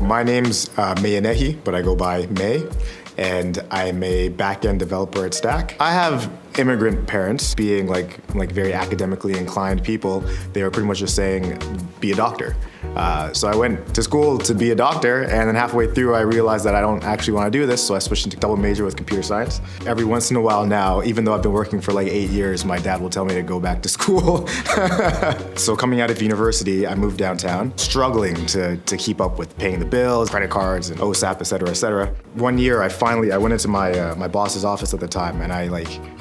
My name's Mayanehi, but I go by May, and I'm a back-end developer at Stack. I have immigrant parents, being like very academically inclined people. They were pretty much just saying, be a doctor. So I went to school to be a doctor, and then halfway through I realized that I don't actually want to do this, so I switched into double major with computer science. Every once in a while now, even though I've been working for like 8 years, my dad will tell me to go back to school. So coming out of university, I moved downtown, struggling to keep up with paying the bills, credit cards, and OSAP, et cetera, et cetera. One year I went into my boss's office at the time, and I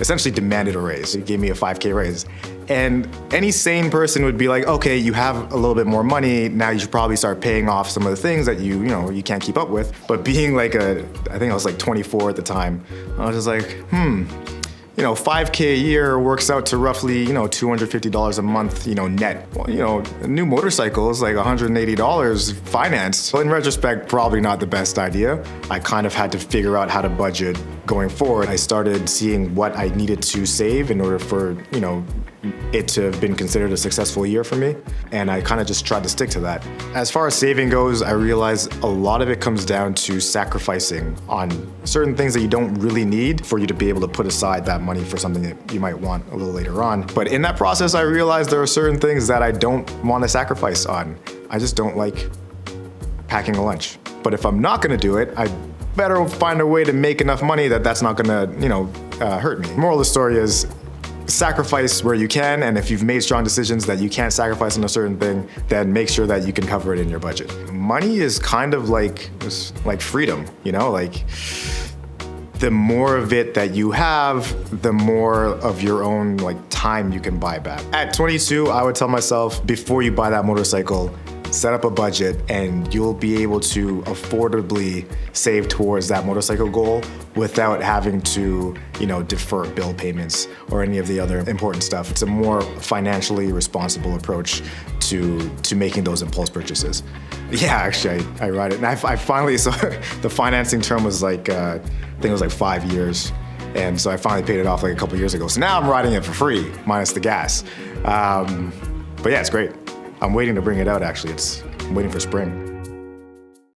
essentially demanded a raise. He gave me a 5K raise. And any sane person would be like, okay, you have a little bit more money, now you should probably start paying off some of the things that you can't keep up with. But being I think I was like 24 at the time, I was just like, 5K a year works out to roughly, $250 a month, net. Well, a new motorcycle is like $180 financed. So in retrospect, probably not the best idea. I kind of had to figure out how to budget going forward. I started seeing what I needed to save in order for, it to have been considered a successful year for me. And I kind of just tried to stick to that. As far as saving goes, I realized a lot of it comes down to sacrificing on certain things that you don't really need for you to be able to put aside that money for something that you might want a little later on. But in that process, I realized there are certain things that I don't want to sacrifice on. I just don't like packing a lunch. But if I'm not gonna do it, I better find a way to make enough money that that's not gonna, hurt me. Moral of the story is, sacrifice where you can, and if you've made strong decisions that you can't sacrifice on a certain thing, then make sure that you can cover it in your budget. Money is kind of like freedom, the more of it that you have, the more of your own time you can buy back. At 22, I would tell myself, before you buy that motorcycle, set up a budget and you'll be able to affordably save towards that motorcycle goal without having to, defer bill payments or any of the other important stuff. It's a more financially responsible approach to making those impulse purchases. Yeah, actually, I ride it. And I finally, so the financing term was I think it was 5 years. And so I finally paid it off a couple years ago. So now I'm riding it for free, minus the gas. But yeah, it's great. I'm waiting to bring it out, actually. I'm waiting for spring.